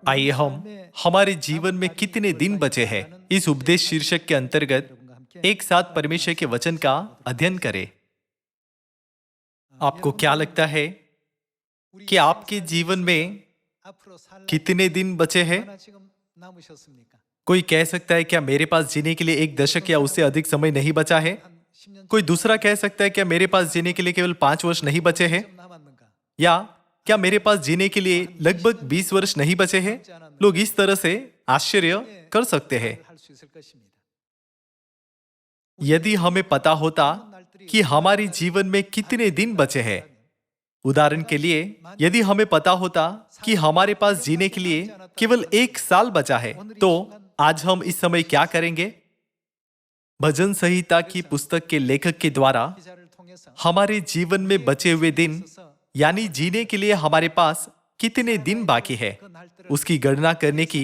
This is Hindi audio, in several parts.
आइए हम हमारे जीवन में कितने दिन बचे हैं इस उपदेश शीर्षक के अंतर्गत एक साथ परमेश्वर के वचन का अध्ययन करें। आपको क्या लगता है कि आपके जीवन में कितने दिन बचे हैं? कोई कह सकता है क्या मेरे पास जीने के लिए 1 दशक या उससे अधिक समय नहीं बचा है? कोई दूसरा कह सकता है क्या मेरे पास जीने के लिए केवल 5 वर्ष नहीं बचे हैं? या क्या मेरे पास जीने के लिए लगभग 20 वर्ष नहीं बचे हैं? लोग इस तरह से आश्चर्य कर सकते हैं। यदि हमें पता होता कि हमारे जीवन में कितने दिन बचे हैं, उदाहरण के लिए यदि हमें पता होता कि हमारे पास जीने के लिए केवल 1 साल बचा है, तो आज हम इस समय क्या करेंगे? भजन संहिता की पुस्तक के लेखक के द्वारा हमारे जीवन में बचे हुए दिन यानी जीने के लिए हमारे पास कितने दिन बाकी है, उसकी गणना करने की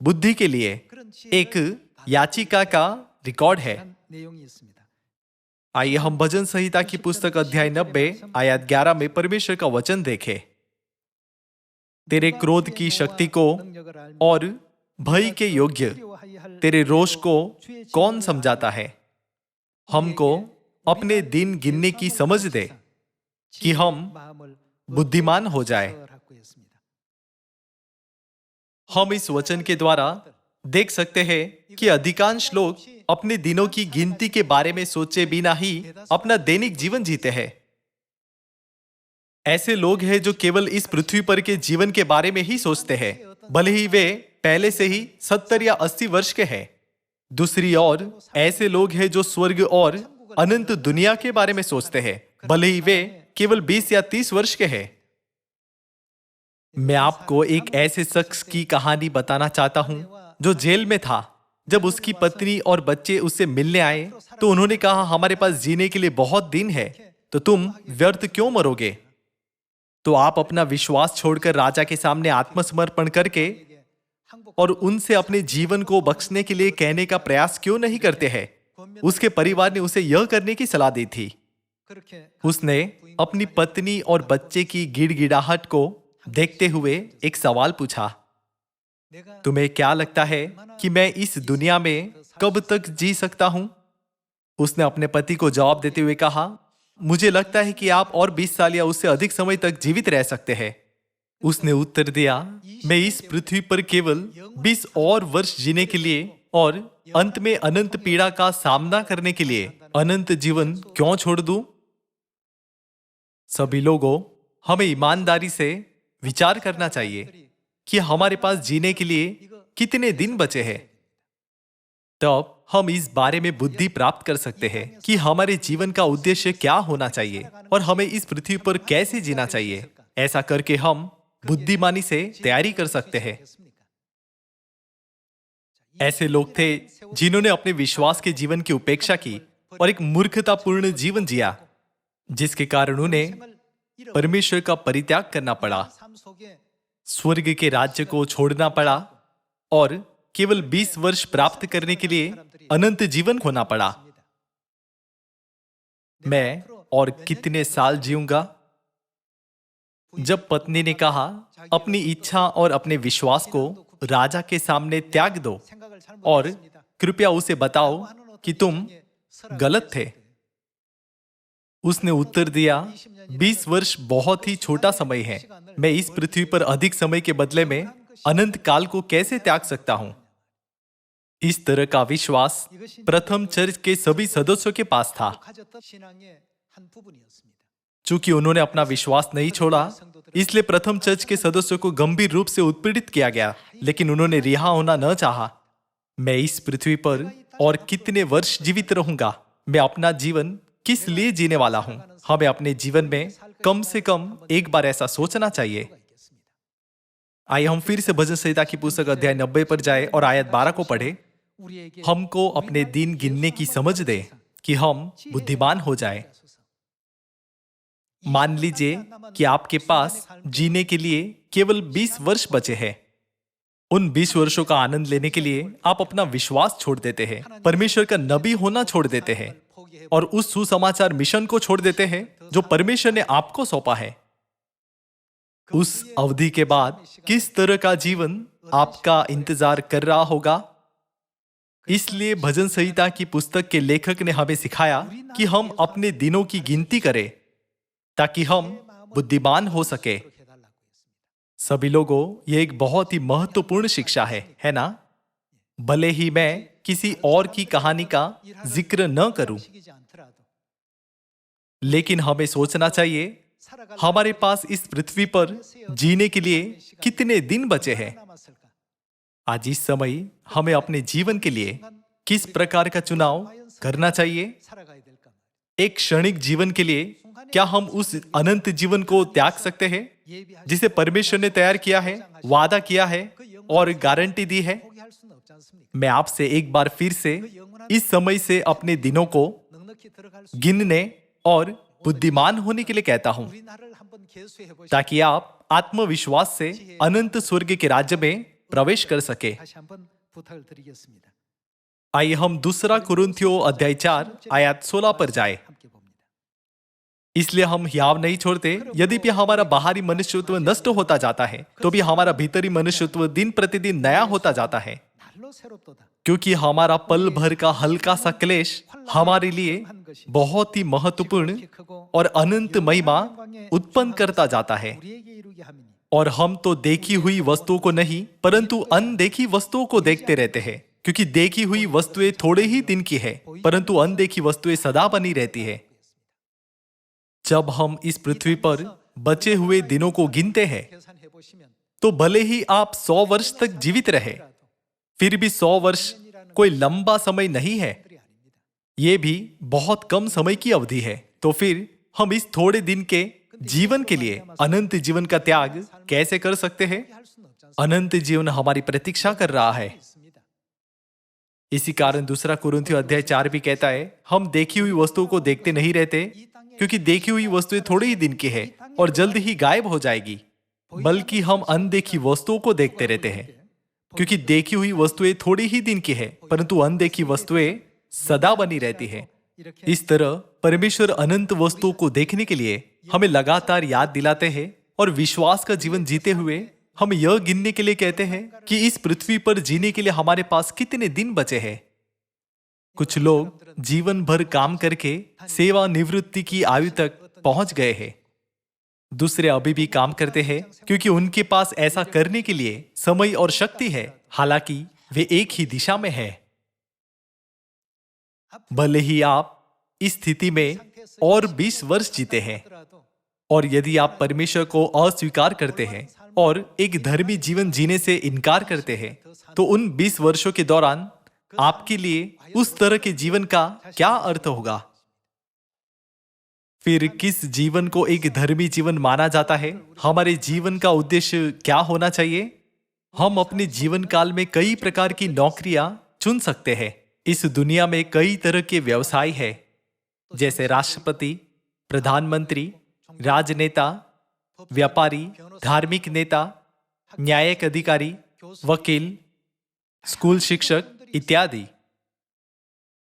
बुद्धि के लिए एक याचिका का रिकॉर्ड है। आइए हम भजन संहिता की पुस्तक अध्याय 90 आयत 11 में परमेश्वर का वचन देखें। तेरे क्रोध की शक्ति को और भय के योग्य तेरे रोष को कौन समझाता है? हमको अपने दिन गिनने की समझ दे कि हम बुद्धिमान हो जाए। हम इस वचन के द्वारा देख सकते हैं कि अधिकांश लोग अपने दिनों की गिनती के बारे में सोचे बिना ही अपना दैनिक जीवन जीते हैं। ऐसे लोग हैं जो केवल इस पृथ्वी पर के जीवन के बारे में ही सोचते हैं, भले ही वे पहले से ही 70 या 80 वर्ष के हैं। दूसरी ओर ऐसे लोग हैं जो स्वर्ग और अनंत दुनिया के बारे में सोचते हैं, भले ही वे केवल 20 या 30 वर्ष के हैं। मैं आपको एक ऐसे शख्स की कहानी बताना चाहता हूं जो जेल में था। जब उसकी पत्नी और बच्चे उससे मिलने आए तो उन्होंने कहा, हमारे पास जीने के लिए बहुत दिन है, तो तुम व्यर्थ क्यों मरोगे? तो आप अपना विश्वास छोड़कर राजा के सामने आत्मसमर्पण करके और उनसे अपने जीवन को बख्शने के लिए कहने का प्रयास क्यों नहीं करते हैं? उसके परिवार ने उसे यह करने की सलाह दी थी। उसने अपनी पत्नी और बच्चे की गिड़गिड़ाहट को देखते हुए एक सवाल पूछा, तुम्हें क्या लगता है कि मैं इस दुनिया में कब तक जी सकता हूं? उसने अपने पति को जवाब देते हुए कहा, मुझे लगता है कि आप और 20 साल या उससे अधिक समय तक जीवित रह सकते हैं। उसने उत्तर दिया, मैं इस पृथ्वी पर केवल 20 और वर्ष जीने के लिए और अंत में अनंत पीड़ा का सामना करने के लिए अनंत जीवन क्यों छोड़ दूं? सभी लोगों, हमें ईमानदारी से विचार करना चाहिए कि हमारे पास जीने के लिए कितने दिन बचे हैं। तब हम इस बारे में बुद्धि प्राप्त कर सकते हैं कि हमारे जीवन का उद्देश्य क्या होना चाहिए और हमें इस पृथ्वी पर कैसे जीना चाहिए। ऐसा करके हम बुद्धिमानी से तैयारी कर सकते हैं। ऐसे लोग थे जिन्होंने अपने विश्वास के जीवन की उपेक्षा की और एक मूर्खतापूर्ण जीवन जिया, जिसके कारण उन्हें परमेश्वर का परित्याग करना पड़ा, स्वर्ग के राज्य को छोड़ना पड़ा और केवल 20 वर्ष प्राप्त करने के लिए अनंत जीवन खोना पड़ा। मैं और कितने साल जीऊंगा? जब पत्नी ने कहा, अपनी इच्छा और अपने विश्वास को राजा के सामने त्याग दो और कृपया उसे बताओ कि तुम गलत थे, उसने उत्तर दिया, 20 वर्ष बहुत ही छोटा समय है। मैं इस पृथ्वी पर अधिक समय के बदले में अनंत काल को कैसे त्याग सकता हूं? इस तरह का विश्वास प्रथम चर्च के सभी सदस्यों के पास था। चूंकि उन्होंने अपना विश्वास नहीं छोड़ा, इसलिए प्रथम चर्च के सदस्यों को गंभीर रूप से उत्पीड़ित किया गया, लेकिन उन्होंने रिहा होना न चाहा। मैं इस पृथ्वी पर और कितने वर्ष जीवित रहूंगा? मैं अपना जीवन किस लिए जीने वाला हूं? हमें अपने जीवन में कम से कम एक बार ऐसा सोचना चाहिए। आइए हम फिर से भजन संहिता की पुस्तक अध्याय 90 पर जाए और आयत 12 को पढ़े। हमको अपने दिन गिनने की समझ दे कि हम बुद्धिमान हो जाए। मान लीजिए कि आपके पास जीने के लिए केवल 20 वर्ष बचे हैं। उन 20 वर्षों का आनंद लेने के लिए आप अपना विश्वास छोड़ देते हैं, परमेश्वर का नबी होना छोड़ देते हैं और उस सुसमाचार मिशन को छोड़ देते हैं जो परमेश्वर ने आपको सौंपा है। उस अवधि के बाद किस तरह का जीवन आपका इंतजार कर रहा होगा। इसलिए भजन संहिता की पुस्तक के लेखक ने हमें सिखाया कि हम अपने दिनों की गिनती करें ताकि हम बुद्धिमान हो सके। सभी लोगों, यह एक बहुत ही महत्वपूर्ण शिक्षा है ना? भले ही मैं किसी और की कहानी का जिक्र न करूं, लेकिन हमें सोचना चाहिए हमारे पास इस पृथ्वी पर जीने के लिए कितने दिन बचे हैं। आज इस समय हमें अपने जीवन के लिए किस प्रकार का चुनाव करना चाहिए। एक क्षणिक जीवन के लिए क्या हम उस अनंत जीवन को त्याग सकते हैं जिसे परमेश्वर ने तैयार किया है, वादा किया है और गारंटी दी है? मैं आपसे एक बार फिर से इस समय से अपने दिनों को गिनने और बुद्धिमान होने के लिए कहता हूं, ताकि आप आत्मविश्वास से अनंत स्वर्ग के राज्य में प्रवेश कर सके। आइए हम दूसरा कुरिन्थियों अध्याय 4 आयत 16 पर जाए। इसलिए हम हियाव नहीं छोड़ते, यद्यपि हमारा बाहरी मनुष्यत्व नष्ट होता जाता है तो भी हमारा भीतरी मनुष्यत्व दिन प्रतिदिन नया होता जाता है, क्योंकि हमारा पल भर का हल्का सा क्लेश हमारे लिए बहुत ही महत्वपूर्ण और अनंत महिमा उत्पन्न करता जाता है। और हम तो देखी हुई वस्तुओं को नहीं परंतु अनदेखी वस्तुओं को देखते रहते हैं, क्योंकि देखी हुई वस्तुएं थोड़े ही दिन की है परंतु अनदेखी वस्तुएं सदा बनी रहती है। जब हम इस पृथ्वी पर बचे हुए दिनों को गिनते हैं तो भले ही आप 100 वर्ष तक जीवित रहे, फिर भी 100 वर्ष कोई लंबा समय नहीं है, यह भी बहुत कम समय की अवधि है। तो फिर हम इस थोड़े दिन के जीवन के लिए अनंत जीवन का त्याग कैसे कर सकते हैं? अनंत जीवन हमारी प्रतीक्षा कर रहा है। इसी कारण दूसरा कुरिन्थियों अध्याय 4 भी कहता है, हम देखी हुई वस्तुओं को देखते नहीं रहते, क्योंकि देखी हुई वस्तुएं थोड़े ही दिन की है और जल्द ही गायब हो जाएगी, बल्कि हम अनदेखी वस्तुओं को देखते रहते हैं, क्योंकि देखी हुई वस्तुएं थोड़ी ही दिन की है परंतु अनदेखी वस्तुएं सदा बनी रहती है। इस तरह परमेश्वर अनंत वस्तुओं को देखने के लिए हमें लगातार याद दिलाते हैं और विश्वास का जीवन जीते हुए हम यह गिनने के लिए कहते हैं कि इस पृथ्वी पर जीने के लिए हमारे पास कितने दिन बचे हैं। कुछ लोग जीवन भर काम करके सेवा निवृत्ति की आयु तक पहुंच गए हैं। दूसरे अभी भी काम करते हैं क्योंकि उनके पास ऐसा करने के लिए समय और शक्ति है, हालांकि वे एक ही दिशा में हैं। भले ही आप इस स्थिति में और 20 वर्ष जीते हैं, और यदि आप परमेश्वर को अस्वीकार करते हैं और एक धर्मी जीवन जीने से इनकार करते हैं, तो उन 20 वर्षों के दौरान आपके लिए उस तरह के जीवन का क्या अर्थ होगा? फिर किस जीवन को एक धर्मी जीवन माना जाता है? हमारे जीवन का उद्देश्य क्या होना चाहिए? हम अपने जीवन काल में कई प्रकार की नौकरियां चुन सकते हैं। इस दुनिया में कई तरह के व्यवसाय हैं, जैसे राष्ट्रपति, प्रधानमंत्री, राजनेता, व्यापारी, धार्मिक नेता, न्यायिक अधिकारी, वकील, स्कूल शिक्षक इत्यादि।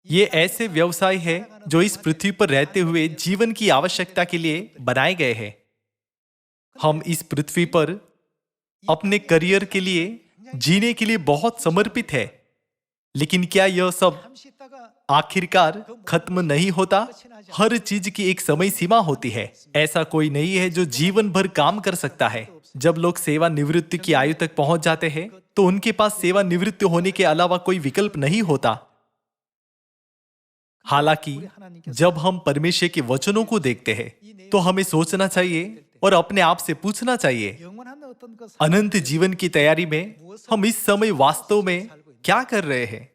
ये ऐसे व्यवसाय हैं जो इस पृथ्वी पर रहते हुए जीवन की आवश्यकता के लिए बनाए गए हैं। हम इस पृथ्वी पर अपने करियर के लिए जीने के लिए बहुत समर्पित है, लेकिन क्या यह सब आखिरकार खत्म नहीं होता? हर चीज की एक समय सीमा होती है। ऐसा कोई नहीं है जो जीवन भर काम कर सकता है। जब लोग सेवा निवृत्ति की आयु तक पहुंच जाते हैं तो उनके पास सेवा निवृत्त होने के अलावा कोई विकल्प नहीं होता। हालांकि जब हम परमेश्वर के वचनों को देखते हैं तो हमें सोचना चाहिए और अपने आप से पूछना चाहिए, अनंत जीवन की तैयारी में हम इस समय वास्तव में क्या कर रहे हैं?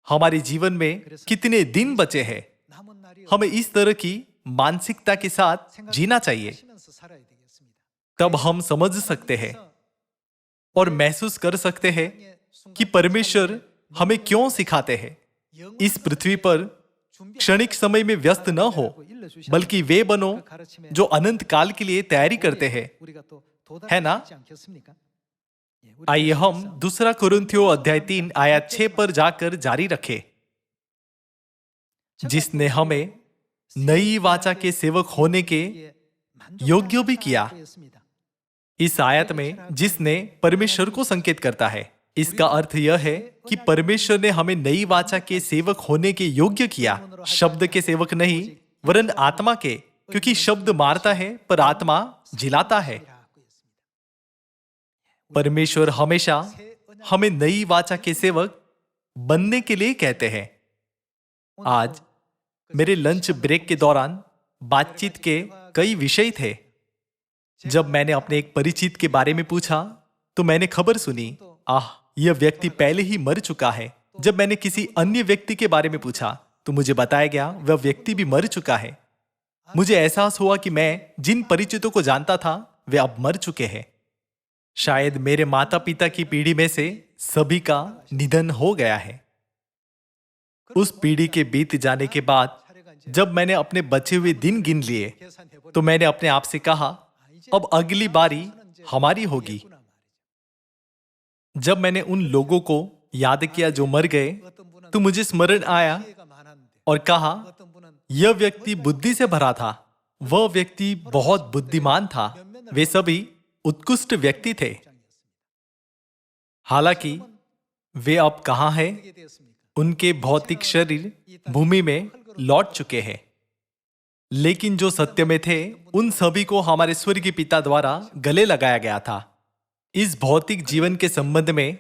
हमारे जीवन में कितने दिन बचे हैं? हमें इस तरह की मानसिकता के साथ जीना चाहिए। तब हम समझ सकते हैं और महसूस कर सकते हैं कि परमेश्वर हमें क्यों सिखाते हैं इस पृथ्वी पर क्षणिक समय में व्यस्त न हो, बल्कि वे बनो जो अनंत काल के लिए तैयारी करते हैं, है ना? आइए हम दूसरा कुरिन्थियों अध्याय 3 आयत 6 पर जाकर जारी रखें। जिसने हमें नई वाचा के सेवक होने के योग्य भी किया। इस आयत में जिसने परमेश्वर को संकेत करता है, इसका अर्थ यह है कि परमेश्वर ने हमें नई वाचा के सेवक होने के योग्य किया, शब्द के सेवक नहीं वरन आत्मा के, क्योंकि शब्द मारता है पर आत्मा जिलाता है। परमेश्वर हमेशा हमें नई वाचा के सेवक बनने के लिए कहते हैं। आज मेरे लंच ब्रेक के दौरान बातचीत के कई विषय थे। जब मैंने अपने एक परिचित के बारे में पूछा तो मैंने खबर सुनी, यह व्यक्ति पहले ही मर चुका है। जब मैंने किसी अन्य व्यक्ति के बारे में पूछा तो मुझे बताया गया वह व्यक्ति भी मर चुका है। मुझे एहसास हुआ कि मैं जिन परिचितों को जानता था वे अब मर चुके हैं। शायद मेरे माता पिता की पीढ़ी में से सभी का निधन हो गया है। उस पीढ़ी के बीत जाने के बाद जब मैंने अपने बचे हुए दिन गिन लिए तो मैंने अपने आप से कहा, अब अगली बारी हमारी होगी। जब मैंने उन लोगों को याद किया जो मर गए तो मुझे स्मरण आया और कहा, यह व्यक्ति बुद्धि से भरा था, वह व्यक्ति बहुत बुद्धिमान था, वे सभी उत्कृष्ट व्यक्ति थे। हालांकि वे अब कहां हैं? उनके भौतिक शरीर भूमि में लौट चुके हैं, लेकिन जो सत्य में थे उन सभी को हमारे स्वर्गीय पिता द्वारा गले लगाया गया था। इस भौतिक जीवन के संबंध में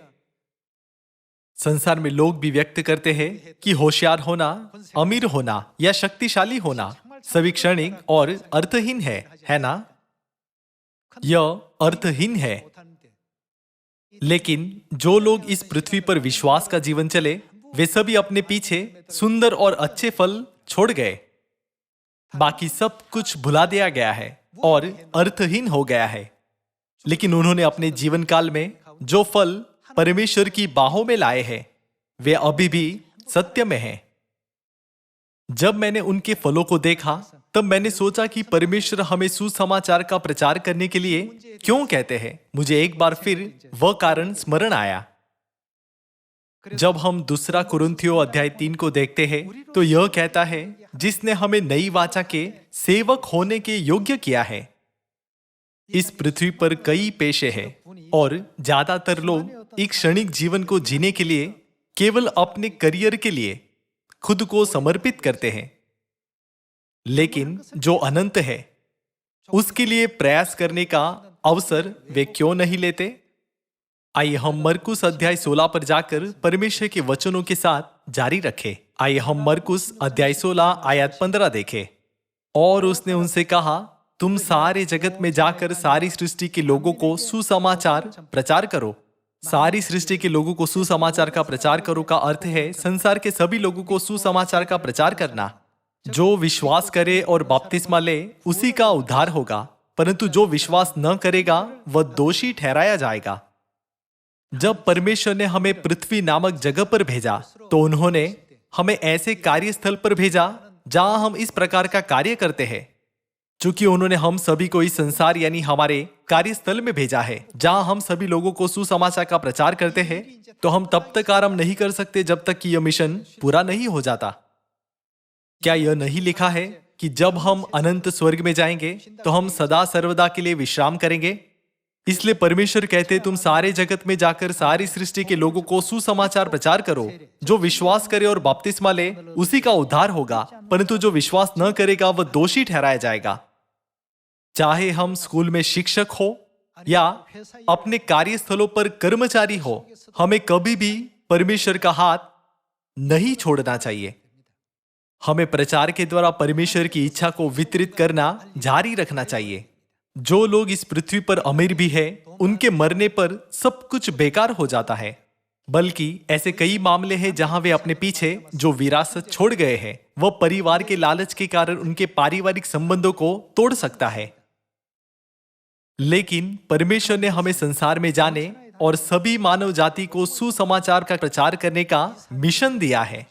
संसार में लोग भी व्यक्त करते हैं कि होशियार होना, अमीर होना या शक्तिशाली होना सभी क्षणिक और अर्थहीन है ना? यह अर्थहीन है। लेकिन जो लोग इस पृथ्वी पर विश्वास का जीवन चले वे सभी अपने पीछे सुंदर और अच्छे फल छोड़ गए। बाकी सब कुछ भुला दिया गया है और अर्थहीन हो गया है। लेकिन उन्होंने अपने जीवन काल में जो फल परमेश्वर की बाहों में लाए हैं वे अभी भी सत्य में हैं। जब मैंने उनके फलों को देखा तब मैंने सोचा कि परमेश्वर हमें सुसमाचार का प्रचार करने के लिए क्यों कहते हैं। मुझे एक बार फिर वह कारण स्मरण आया। जब हम दूसरा कुरिन्थियों अध्याय 3 को देखते हैं तो यह कहता है, जिसने हमें नई वाचा के सेवक होने के योग्य किया है। इस पृथ्वी पर कई पेशे हैं और ज्यादातर लोग एक क्षणिक जीवन को जीने के लिए केवल अपने करियर के लिए खुद को समर्पित करते हैं, लेकिन जो अनंत है उसके लिए प्रयास करने का अवसर वे क्यों नहीं लेते? आइए हम मरकुस अध्याय 16 पर जाकर परमेश्वर के वचनों के साथ जारी रखें। आइए हम मरकुस अध्याय 16 आयत 15 देखें। और उसने उनसे कहा, तुम सारे जगत में जाकर सारी सृष्टि के लोगों को सुसमाचार प्रचार करो। सारी सृष्टि के लोगों को सुसमाचार का प्रचार करो का अर्थ है संसार के सभी लोगों को सुसमाचार का प्रचार करना। जो विश्वास करे और बपतिस्मा ले उसी का उद्धार होगा, परंतु जो विश्वास न करेगा वह दोषी ठहराया जाएगा। जब परमेश्वर ने हमें पृथ्वी नामक जगह पर भेजा तो उन्होंने हमें ऐसे कार्यस्थल पर भेजा जहां हम इस प्रकार का कार्य करते हैं। चूंकि उन्होंने हम सभी को इस संसार यानी हमारे कार्यस्थल में भेजा है जहां हम सभी लोगों को सुसमाचार का प्रचार करते हैं, तो हम तब तक आराम नहीं कर सकते जब तक कि यह मिशन पूरा नहीं हो जाता। क्या यह नहीं लिखा है कि जब हम अनंत स्वर्ग में जाएंगे तो हम सदा सर्वदा के लिए विश्राम करेंगे? इसलिए परमेश्वर कहते, तुम सारे जगत में जाकर सारी सृष्टि के लोगों को सुसमाचार प्रचार करो। जो विश्वास करे और बपतिस्मा ले उसी का उद्धार होगा, परंतु जो विश्वास न करेगा वह दोषी ठहराया जाएगा। चाहे हम स्कूल में शिक्षक हो या अपने कार्यस्थलों पर कर्मचारी हो, हमें कभी भी परमेश्वर का हाथ नहीं छोड़ना चाहिए। हमें प्रचार के द्वारा परमेश्वर की इच्छा को वितरित करना जारी रखना चाहिए। जो लोग इस पृथ्वी पर अमीर भी है उनके मरने पर सब कुछ बेकार हो जाता है, बल्कि ऐसे कई मामले हैं जहां वे अपने पीछे जो विरासत छोड़ गए हैं वह परिवार के लालच के कारण उनके पारिवारिक संबंधों को तोड़ सकता है। लेकिन परमेश्वर ने हमें संसार में जाने और सभी मानव जाति को सुसमाचार का प्रचार करने का मिशन दिया है।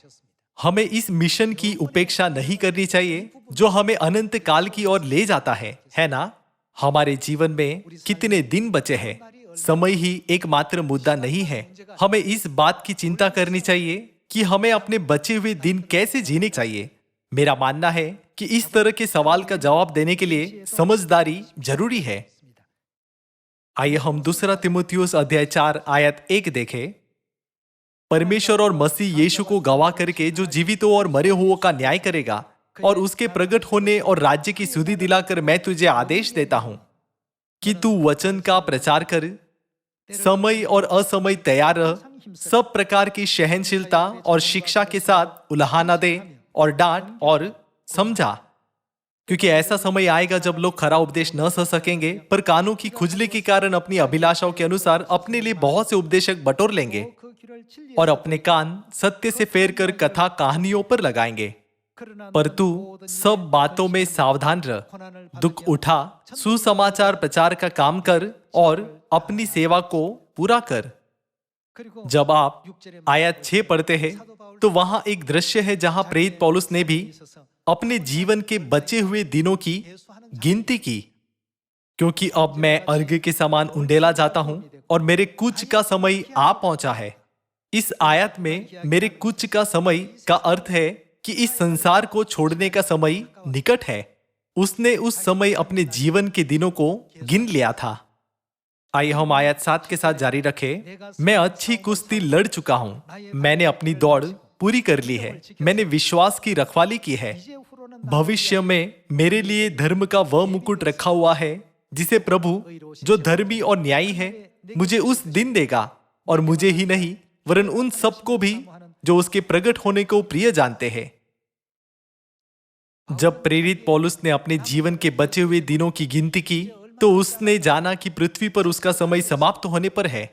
हमें इस मिशन की उपेक्षा नहीं करनी चाहिए जो हमें अनंत काल की ओर ले जाता है ना? हमारे जीवन में कितने दिन बचे हैं? समय ही एकमात्र मुद्दा नहीं है। हमें इस बात की चिंता करनी चाहिए कि हमें अपने बचे हुए दिन कैसे जीने चाहिए। मेरा मानना है कि इस तरह के सवाल का जवाब देने के लिए समझदारी जरूरी है। आइए हम दूसरा तिमुथियुस अध्याय 4 आयत 1 देखें। परमेश्वर और मसीह यीशु को गवाह करके जो जीवितों और मरे हुओं का न्याय करेगा और उसके प्रकट होने और राज्य की सुधि दिलाकर मैं तुझे आदेश देता हूं कि तू वचन का प्रचार कर, समय और असमय तैयार रह, सब प्रकार की सहनशीलता और शिक्षा के साथ उलाहना दे और डांट और समझा, क्योंकि ऐसा समय आएगा जब लोग खरा उपदेश न सह सकेंगे, पर कानों की खुजली के कारण अपनी अभिलाषाओं के अनुसार अपने लिए बहुत से उपदेशक बटोर लेंगे और अपने कान सत्य से फेर कर कथा कहानियों पर लगाएंगे। पर तू सब बातों में सावधान रह, दुख उठा, सुसमाचार प्रचार का काम कर और अपनी सेवा को पूरा कर। जब आप आयत 6 पढ़ते हैं तो वहां एक दृश्य है जहां प्रेरित पौलुस ने भी अपने जीवन के बचे हुए दिनों की गिनती की, क्योंकि अब मैं अर्घ के समान उंडेला जाता हूं और मेरे कुछ का समय आ पहुंचा है। इस आयत में मेरे कुछ का समय का अर्थ है कि इस संसार को छोड़ने का समय निकट है। उसने उस समय अपने जीवन के दिनों को गिन लिया था। आइए हम आयत 7 के साथ जारी रखें। मैं अच्छी कुश्ती लड़ चुका हूं, मैंने अपनी दौड़ पूरी कर ली है, मैंने विश्वास की रखवाली की है। भविष्य में मेरे लिए धर्म का वह मुकुट रखा हुआ है जिसे प्रभु, जो धर्मी और न्यायी है, मुझे उस दिन देगा, और मुझे ही नहीं वरन उन सबको भी जो उसके प्रकट होने को प्रिय जानते हैं। जब प्रेरित पौलुस ने अपने जीवन के बचे हुए दिनों की गिनती की तो उसने जाना कि पृथ्वी पर उसका समय समाप्त होने पर है।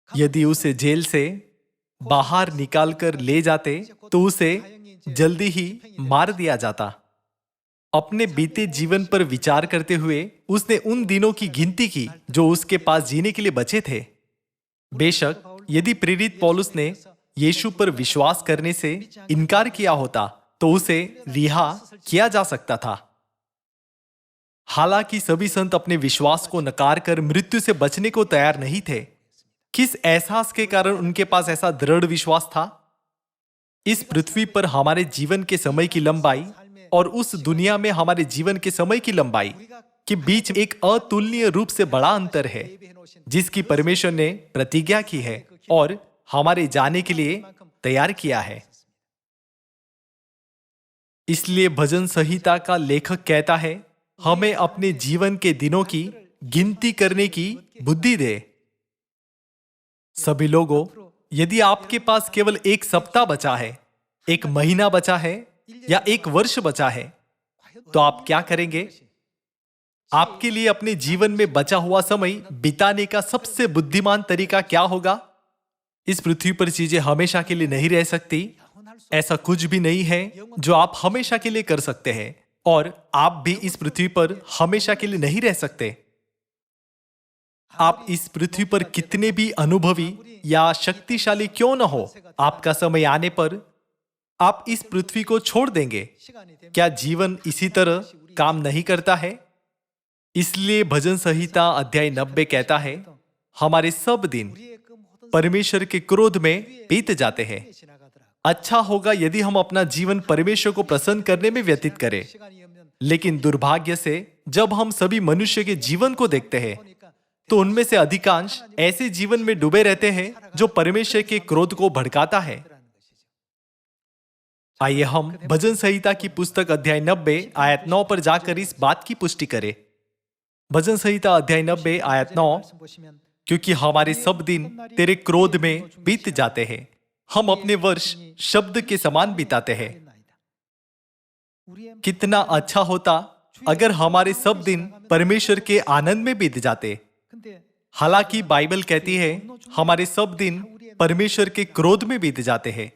यदि उसे जेल से बाहर निकालकर ले जाते तो उसे जल्दी ही मार दिया जाता। अपने बीते जीवन पर विचार करते हुए उसने उन दिनों की गिनती की जो उसके पास जीने के लिए बचे थे। बेशक यदि प्रेरित पौलुस ने यीशु पर विश्वास करने से इनकार किया होता तो उसे रिहा किया जा सकता था। हालांकि सभी संत अपने विश्वास को नकार कर मृत्यु से बचने को तैयार नहीं थे। किस एहसास के कारण उनके पास ऐसा दृढ़ विश्वास था? इस पृथ्वी पर हमारे जीवन के समय की लंबाई और उस दुनिया में हमारे जीवन के समय की लंबाई के बीच एक अतुलनीय रूप से बड़ा अंतर है, जिसकी परमेश्वर ने प्रतिज्ञा की है और हमारे जाने के लिए तैयार किया है। इसलिए भजन संहिता का लेखक कहता है, हमें अपने जीवन के दिनों की गिनती करने की बुद्धि दे। सभी लोगों, यदि आपके पास केवल एक सप्ताह बचा है, एक महीना बचा है या एक वर्ष बचा है, तो आप क्या करेंगे? आपके लिए अपने जीवन में बचा हुआ समय बिताने का सबसे बुद्धिमान तरीका क्या होगा? इस पृथ्वी पर चीजें हमेशा के लिए नहीं रह सकती। ऐसा कुछ भी नहीं है जो आप हमेशा के लिए कर सकते हैं, और आप भी इस पृथ्वी पर हमेशा के लिए नहीं रह सकते। आप इस पृथ्वी पर कितने भी अनुभवी या शक्तिशाली क्यों न हो, आपका समय आने पर आप इस पृथ्वी को छोड़ देंगे। क्या जीवन इसी तरह काम नहीं करता है? इसलिए भजन संहिता अध्याय 90 कहता है, हमारे सब दिन परमेश्वर के क्रोध में बीत जाते हैं। अच्छा होगा यदि हम अपना जीवन परमेश्वर को प्रसन्न करने में व्यतीत करें, लेकिन दुर्भाग्य से जब हम सभी मनुष्य के जीवन को देखते हैं तो उनमें से अधिकांश ऐसे जीवन में डूबे रहते हैं जो परमेश्वर के क्रोध को भड़काता है। आइए हम भजन संहिता की पुस्तक अध्याय 90 आयत 9 पर जाकर इस बात की पुष्टि करें। भजन संहिता अध्याय 90 आयत 9, क्योंकि हमारे सब दिन तेरे क्रोध में बीत जाते हैं, हम अपने वर्ष शब्द के समान बिताते हैं। कितना अच्छा होता अगर हमारे सब दिन परमेश्वर के आनंद में बीत जाते। हालांकि बाइबल कहती है हमारे सब दिन परमेश्वर के क्रोध में बीत जाते हैं।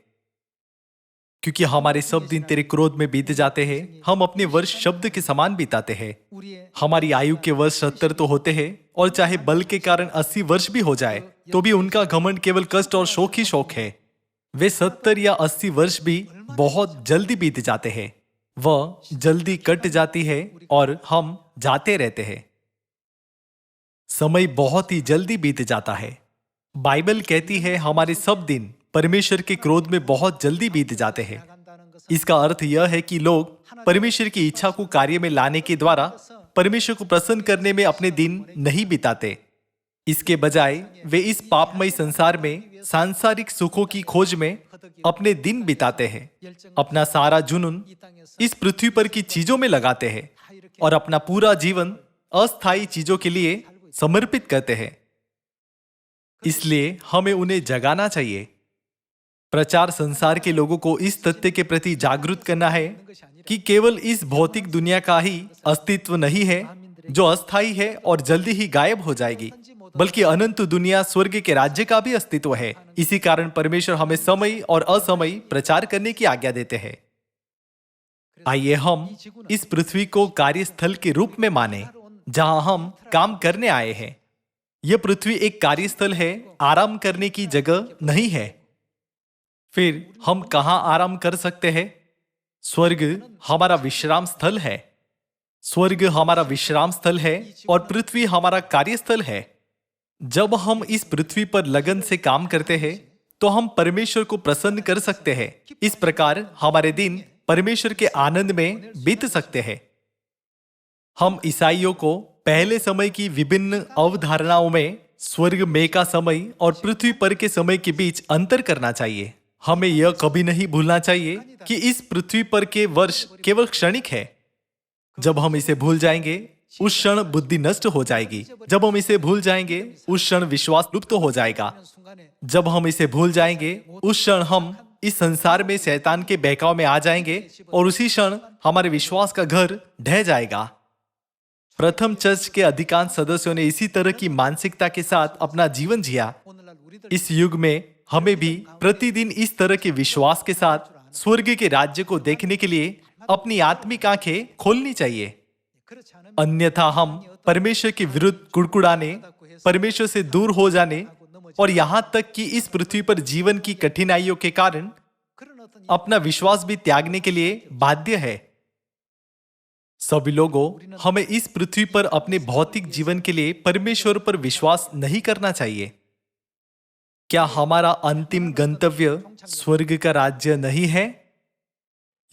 क्योंकि हमारे सब दिन तेरे क्रोध में बीत जाते हैं, हम अपने वर्ष शब्द के समान बिताते हैं। हमारी आयु के वर्ष 70 तो होते हैं, और चाहे बल के कारण 80 वर्ष भी हो जाए तो भी उनका घमंड केवल कष्ट और शोक ही शोक है। वे 70 या 80 वर्ष भी बहुत जल्दी बीत जाते हैं। वह जल्दी कट जाती है और हम जाते रहते हैं। समय बहुत ही जल्दी बीत जाता है। बाइबल कहती है हमारे सब दिन परमेश्वर के क्रोध में बहुत जल्दी बीत जाते हैं। इसका अर्थ यह है कि लोग परमेश्वर की इच्छा को कार्य में लाने के द्वारा परमेश्वर को प्रसन्न करने में अपने दिन नहीं बिताते। इसके बजाय वे इस पापमय संसार में सांसारिक सुखों की खोज में अपने दिन बिताते हैं, अपना सारा जुनून इस पृथ्वी पर की चीजों में लगाते हैं और अपना पूरा जीवन अस्थायी चीजों के लिए समर्पित करते हैं। इसलिए हमें उन्हें जगाना चाहिए। प्रचार संसार के लोगों को इस तथ्य के प्रति जागरूक करना है कि केवल इस भौतिक दुनिया का ही अस्तित्व नहीं है जो अस्थायी है और जल्दी ही गायब हो जाएगी, बल्कि अनंत दुनिया स्वर्ग के राज्य का भी अस्तित्व है। इसी कारण परमेश्वर हमें समय और असमय प्रचार करने की आज्ञा देते हैं। आइए हम इस पृथ्वी को कार्यस्थल के रूप में माने जहां हम काम करने आए हैं। यह पृथ्वी एक कार्यस्थल है, आराम करने की जगह नहीं है। फिर हम कहां आराम कर सकते हैं? स्वर्ग हमारा विश्राम स्थल है। स्वर्ग हमारा विश्राम स्थल है और पृथ्वी हमारा कार्यस्थल है। जब हम इस पृथ्वी पर लगन से काम करते हैं तो हम परमेश्वर को प्रसन्न कर सकते हैं। इस प्रकार हमारे दिन परमेश्वर के आनंद में बीत सकते हैं। हम ईसाइयों को पहले समय की विभिन्न अवधारणाओं में स्वर्ग में का समय और पृथ्वी पर के समय के बीच अंतर करना चाहिए। हमें यह कभी नहीं भूलना चाहिए कि इस पृथ्वी पर के वर्ष केवल क्षणिक है। जब हम इसे भूल जाएंगे उस क्षण बुद्धि नष्ट हो जाएगी। जब हम इसे भूल जाएंगे उस क्षण विश्वास लुप्त हो जाएगा। जब हम इसे भूल जाएंगे उस क्षण हम इस संसार में शैतान के बहकाव में आ जाएंगे और उसी क्षण हमारे विश्वास का घर ढह जाएगा। प्रथम चर्च के अधिकांश सदस्यों ने इसी तरह की मानसिकता के साथ अपना जीवन जिया। इस युग में हमें भी प्रतिदिन इस तरह के विश्वास के साथ स्वर्ग के राज्य को देखने के लिए अपनी आत्मिक आंखें खोलनी चाहिए। अन्यथा हम परमेश्वर के विरुद्ध कुड़कुड़ाने, परमेश्वर से दूर हो जाने और यहां तक कि इस पृथ्वी पर जीवन की कठिनाइयों के कारण अपना विश्वास भी त्यागने के लिए बाध्य है। सभी लोगों, हमें इस पृथ्वी पर अपने भौतिक जीवन के लिए परमेश्वर पर विश्वास नहीं करना चाहिए। क्या हमारा अंतिम गंतव्य स्वर्ग का राज्य नहीं है?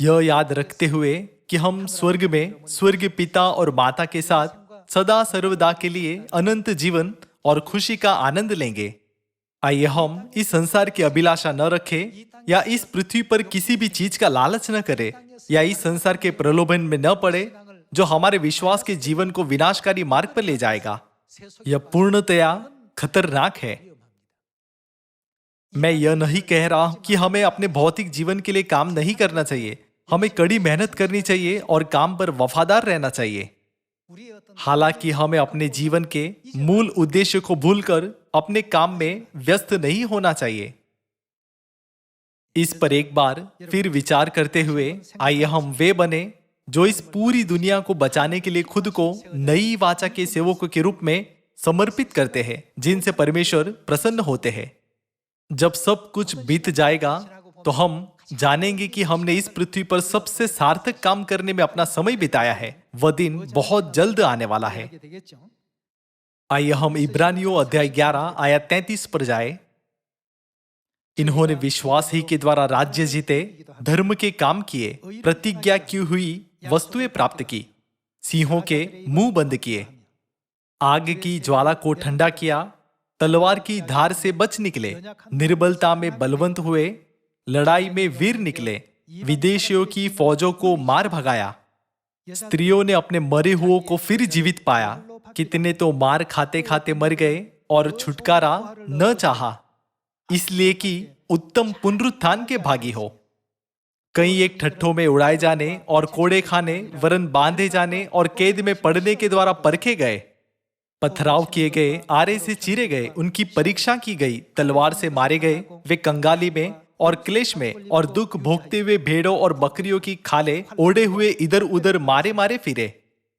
यह याद रखते हुए कि हम स्वर्ग में स्वर्ग पिता और माता के साथ सदा सर्वदा के लिए अनंत जीवन और खुशी का आनंद लेंगे। आइए हम इस संसार की अभिलाषा न रखें या इस पृथ्वी पर किसी भी चीज का लालच न करें या इस संसार के प्रलोभन में न पड़े जो हमारे विश्वास के जीवन को विनाशकारी मार्ग पर ले जाएगा। यह पूर्णतया खतरनाक है। मैं यह नहीं कह रहा कि हमें अपने भौतिक जीवन के लिए काम नहीं करना चाहिए। हमें कड़ी मेहनत करनी चाहिए और काम पर वफादार रहना चाहिए। हालांकि हमें अपने जीवन के मूल उद्देश्य को भूलकर अपने काम में व्यस्त नहीं होना चाहिए। इस पर एक बार फिर विचार करते हुए आइए हम वे बने जो इस पूरी दुनिया को बचाने के लिए खुद को नई वाचा के सेवकों के रूप में समर्पित करते हैं, जिनसे परमेश्वर प्रसन्न होते हैं। जब सब कुछ बीत जाएगा तो हम जानेंगे कि हमने इस पृथ्वी पर सबसे सार्थक काम करने में अपना समय बिताया है। वह दिन बहुत जल्द आने वाला है। आइए हम इब्रानियों अध्याय 11 आयत 33 पर जाए। इन्होंने विश्वास ही के द्वारा राज्य जीते, धर्म के काम किए, प्रतिज्ञा की हुई वस्तुएं प्राप्त की, सिंहों के मुंह बंद किए, आग की ज्वाला को ठंडा किया, तलवार की धार से बच निकले, निर्बलता में बलवंत हुए, लड़ाई में वीर निकले, विदेशियों की फौजों को मार भगाया, स्त्रियों ने अपने मरे हुओं को फिर जीवित पाया, कितने तो मार खाते खाते मर गए और छुटकारा न चाहा, इसलिए कि उत्तम पुनरुत्थान के भागी हो। कई एक ठट्ठों में उड़ाए जाने और कोड़े खाने वरन बांधे जाने और कैद में पड़ने के द्वारा परखे गए, पथराव किए गए, आरे से चीरे गए, उनकी परीक्षा की गई, तलवार से मारे गए, वे कंगाली में और क्लेश में और दुख भोगते हुए भेड़ों और बकरियों की खाले ओढ़े हुए इधर उधर मारे मारे फिरे,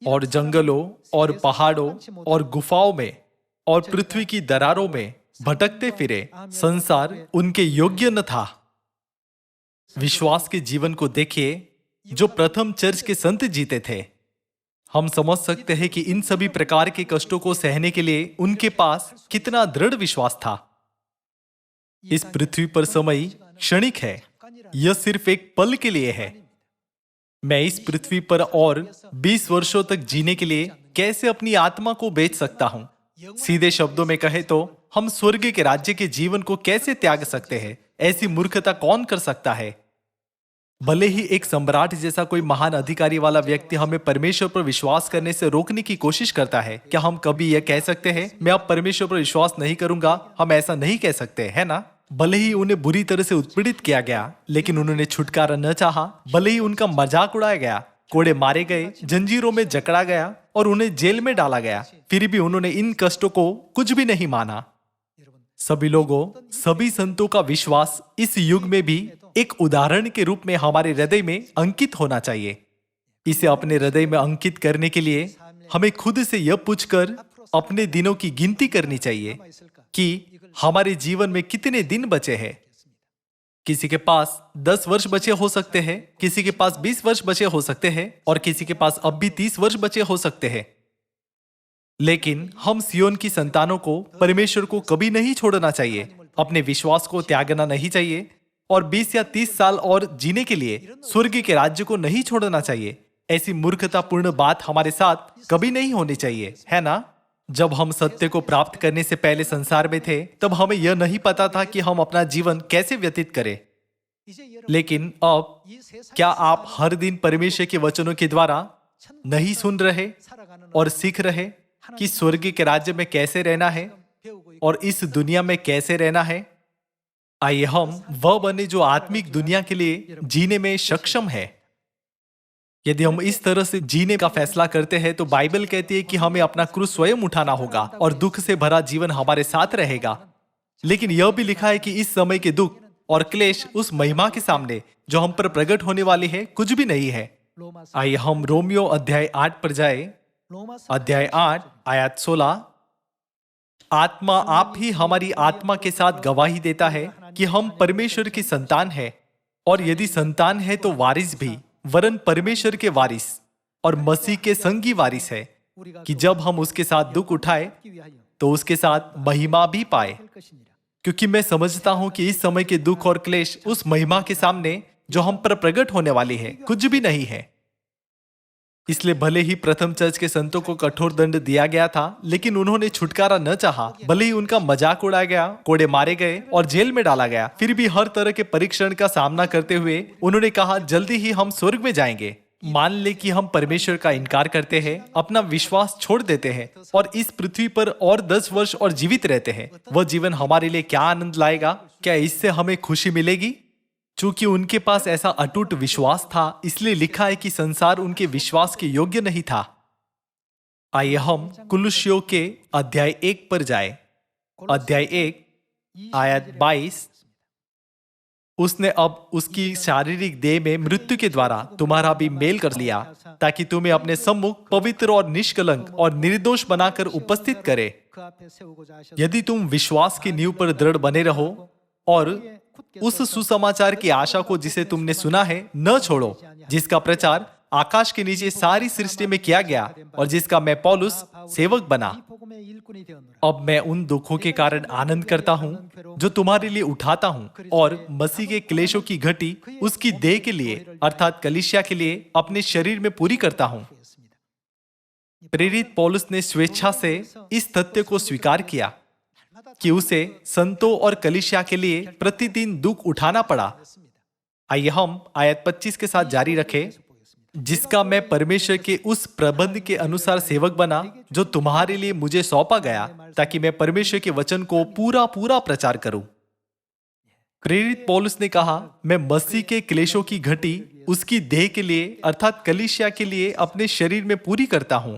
और जंगलों और पहाड़ों और गुफाओं में और पृथ्वी की दरारों में भटकते फिरे। संसार उनके योग्य न था। विश्वास के जीवन को देखिए जो प्रथम चर्च के संत जीते थे। हम समझ सकते हैं कि इन सभी प्रकार के कष्टों को सहने के लिए उनके पास कितना दृढ़ विश्वास था। इस पृथ्वी पर समय क्षणिक है, यह सिर्फ एक पल के लिए है। मैं इस पृथ्वी पर और 20 वर्षों तक जीने के लिए कैसे अपनी आत्मा को बेच सकता हूं? सीधे शब्दों में कहे तो हम स्वर्ग के राज्य के जीवन को कैसे त्याग सकते हैं? ऐसी मूर्खता कौन कर सकता है? भले ही एक सम्राट जैसा कोई महान अधिकारी वाला व्यक्ति हमें परमेश्वर पर विश्वास करने से रोकने की कोशिश करता है, क्या हम कभी यह कह सकते हैं मैं अब परमेश्वर पर विश्वास नहीं करूंगा? हम ऐसा नहीं कह सकते, है ना? भले ही उन्हें बुरी तरह से उत्पीड़ित किया गया, लेकिन उन्होंने छुटकारा न चाहा। भले ही उनका मजाक उड़ाया गया, कोड़े मारे गए, जंजीरों में जकड़ा गया और उन्हें जेल में डाला गया, फिर भी उन्होंने इन कष्टों को कुछ भी नहीं माना। सभी लोगों, सभी संतों का विश्वास इस युग में भी एक उदाहरण के रूप में हमारे हृदय में अंकित होना चाहिए। इसे अपने हृदय में अंकित करने के लिए हमें खुद से यह पूछकर अपने दिनों की गिनती करनी चाहिए कि हमारे जीवन में कितने दिन बचे हैं। किसी के पास 10 वर्ष बचे हो सकते हैं, किसी के पास 20 वर्ष बचे हो सकते हैं और किसी के पास अब भी 30 वर्ष बचे हो सकते हैं। लेकिन हम सियोन की संतानों को परमेश्वर को कभी नहीं छोड़ना चाहिए, अपने विश्वास को त्यागना नहीं चाहिए और 20 या 30 साल और जीने के लिए स्वर्ग के राज्य को नहीं छोड़ना चाहिए। ऐसी मूर्खतापूर्ण बात हमारे साथ कभी नहीं होनी चाहिए, है ना? जब हम सत्य को प्राप्त करने से पहले संसार में थे, तब हमें यह नहीं पता था कि हम अपना जीवन कैसे व्यतीत करें। लेकिन अब क्या आप हर दिन परमेश्वर के वचनों के द्वारा नहीं सुन रहे और सीख रहे कि स्वर्ग के राज्य में कैसे रहना है और इस दुनिया में कैसे रहना है? आइए हम वह बने जो आत्मिक दुनिया के लिए जीने में सक्षम है। यदि हम इस तरह से जीने का फैसला करते हैं तो बाइबल कहती है कि हमें अपना क्रूस स्वयं उठाना होगा और दुख से भरा जीवन हमारे साथ रहेगा। लेकिन यह भी लिखा है कि इस समय के दुख और क्लेश उस महिमा के सामने जो हम पर प्रकट होने वाली है कुछ भी नहीं है। आइए हम रोमियो अध्याय 8 पर जाए। अध्याय 8 आयत 16। आत्मा आप ही हमारी आत्मा के साथ गवाही देता है कि हम परमेश्वर की संतान है, और यदि संतान है तो वारिस भी, वरन परमेश्वर के वारिस और मसीह के संगी वारिस है, कि जब हम उसके साथ दुख उठाए तो उसके साथ महिमा भी पाए। क्योंकि मैं समझता हूं कि इस समय के दुख और क्लेश उस महिमा के सामने जो हम पर प्रकट होने वाली है कुछ भी नहीं है। इसलिए भले ही प्रथम चर्च के संतों को कठोर दंड दिया गया था, लेकिन उन्होंने छुटकारा न चाहा। भले ही उनका मजाक उड़ाया गया, कोड़े मारे गए और जेल में डाला गया, फिर भी हर तरह के परीक्षण का सामना करते हुए उन्होंने कहा जल्दी ही हम स्वर्ग में जाएंगे। मान ले कि हम परमेश्वर का इनकार करते हैं, अपना विश्वास छोड़ देते हैं और इस पृथ्वी पर और 10 वर्ष और जीवित रहते हैं, वह जीवन हमारे लिए क्या आनंद लाएगा? क्या इससे हमें खुशी मिलेगी? चूंकि उनके पास ऐसा अटूट विश्वास था, इसलिए लिखा है कि संसार उनके विश्वास के योग्य नहीं था। आइए हम कुलुस्सियों के अध्याय 1 पर जाए। अध्याय 1 आयत 22। उसने अब उसकी शारीरिक देह में मृत्यु के द्वारा तुम्हारा भी मेल कर लिया, ताकि तुम्हें अपने सम्मुख पवित्र और निष्कलंक और निर्दोष बनाकर उपस्थित करे। यदि तुम विश्वास की नींव पर दृढ़ बने रहो और उस सुसमाचार की आशा को जिसे तुमने सुना है न छोड़ो, जिसका प्रचार आकाश के नीचे सारी सृष्टि में किया गया और जिसका मैं पौलुस सेवक बना। अब मैं उन दुखों के कारण आनंद करता हूं जो तुम्हारे लिए उठाता हूं, और मसीह के क्लेशों की घटी उसकी देह के लिए अर्थात कलीसिया के लिए अपने शरीर में पूरी करता हूं। प्रेरित पौलुस ने स्वेच्छा से इस तथ्य को स्वीकार किया कि उसे संतों और कलीसिया के लिए प्रतिदिन दुख उठाना पड़ा। आइए हम आयत 25 के साथ जारी रखें। जिसका मैं परमेश्वर के उस प्रबंध के अनुसार सेवक बना जो तुम्हारे लिए मुझे सौंपा गया, ताकि मैं परमेश्वर के वचन को पूरा पूरा प्रचार करूं। प्रेरित पौलुस ने कहा, मैं मसीह के क्लेशों की घटी उसकी देह के लिए अर्थात कलीसिया के लिए अपने शरीर में पूरी करता हूं।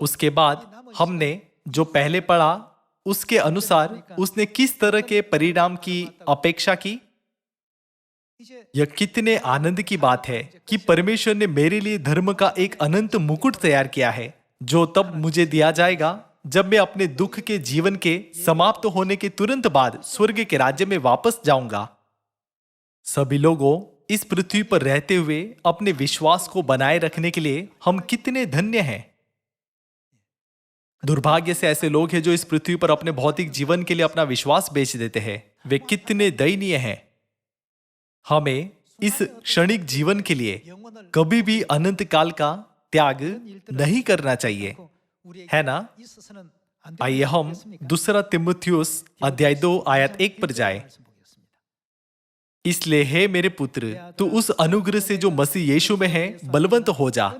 उसके बाद हमने जो पहले पढ़ा उसके अनुसार उसने किस तरह के परिणाम की अपेक्षा की। यह कितने आनंद की बात है कि परमेश्वर ने मेरे लिए धर्म का एक अनंत मुकुट तैयार किया है, जो तब मुझे दिया जाएगा जब मैं अपने दुख के जीवन के समाप्त होने के तुरंत बाद स्वर्ग के राज्य में वापस जाऊंगा। सभी लोगों, इस पृथ्वी पर रहते हुए अपने विश्वास को बनाए रखने के लिए हम कितने धन्य हैं। दुर्भाग्य से ऐसे लोग हैं जो इस पृथ्वी पर अपने भौतिक जीवन के लिए अपना विश्वास बेच देते हैं। वे कितने दयनीय हैं। हमें इस क्षणिक जीवन के लिए कभी भी अनंत काल का त्याग नहीं करना चाहिए, है ना? आइए हम दूसरा तिमुथियुस अध्याय 2 आयत 1 पर जाए। इसलिए हे मेरे पुत्र, तू उस अनुग्रह से जो मसीह यीशु में है बलवंत हो जा,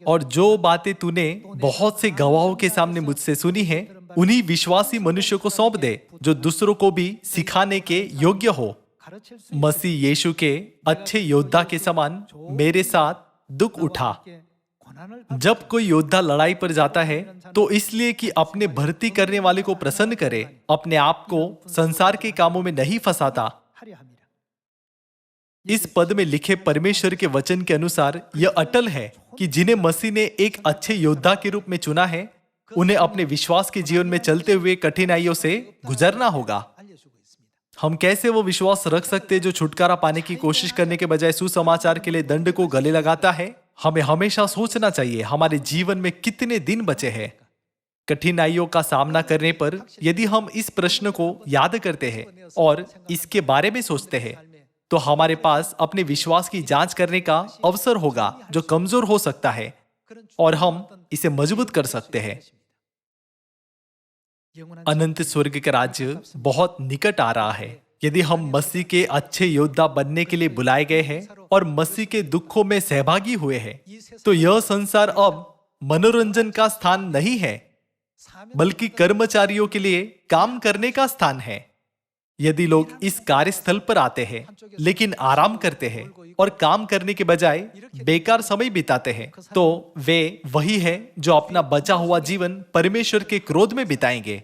और जो बातें तूने बहुत से गवाहों के सामने मुझसे सुनी है उन्हीं विश्वासी मनुष्यों को सौंप दे, जो दूसरों को भी सिखाने के योग्य हो। मसीह यीशु के अच्छे योद्धा के समान मेरे साथ दुख उठा। जब कोई योद्धा लड़ाई पर जाता है तो इसलिए कि अपने भर्ती करने वाले को प्रसन्न करे, अपने आप को संसार के कामों में नहीं फंसाता। इस पद में लिखे परमेश्वर के वचन के अनुसार यह अटल है कि जिन्हें मसीह ने एक अच्छे योद्धा के रूप में चुना है, उन्हें अपने विश्वास के जीवन में चलते हुए कठिनाइयों से गुजरना होगा। हम कैसे वो विश्वास रख सकते हैं जो छुटकारा पाने की कोशिश करने के बजाय सुसमाचार के लिए दंड को गले लगाता है? हमें हमेशा सोचना चाहिए हमारे जीवन में कितने दिन बचे हैं। कठिनाइयों का सामना करने पर यदि हम इस प्रश्न को याद करते हैं और इसके बारे में सोचते हैं तो हमारे पास अपने विश्वास की जांच करने का अवसर होगा जो कमजोर हो सकता है, और हम इसे मजबूत कर सकते हैं। अनंत स्वर्ग का राज्य बहुत निकट आ रहा है। यदि हम मसीह के अच्छे योद्धा बनने के लिए बुलाए गए हैं और मसीह के दुखों में सहभागी हुए हैं, तो यह संसार अब मनोरंजन का स्थान नहीं है, बल्कि कर्मचारियों के लिए काम करने का स्थान है। यदि लोग इस कार्यस्थल पर आते हैं लेकिन आराम करते हैं और काम करने के बजाय बेकार समय बिताते हैं, तो वे वही है जो अपना बचा हुआ जीवन परमेश्वर के क्रोध में बिताएंगे।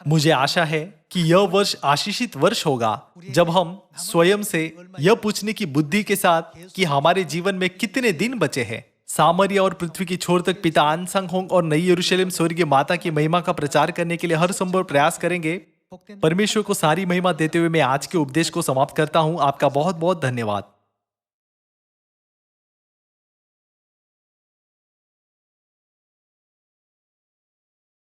मुझे आशा है कि यह वर्ष आशीषित वर्ष होगा जब हम स्वयं से यह पूछने की बुद्धि के साथ कि हमारे जीवन में कितने दिन बचे हैं, सामरिया और पृथ्वी की छोर तक पिता आनसंग और नई यरूशलेम स्वर्गीय माता की महिमा का प्रचार करने के लिए हर संभव प्रयास करेंगे। परमेश्वर को सारी महिमा देते हुए मैं आज के उपदेश को समाप्त करता हूं। आपका बहुत बहुत धन्यवाद।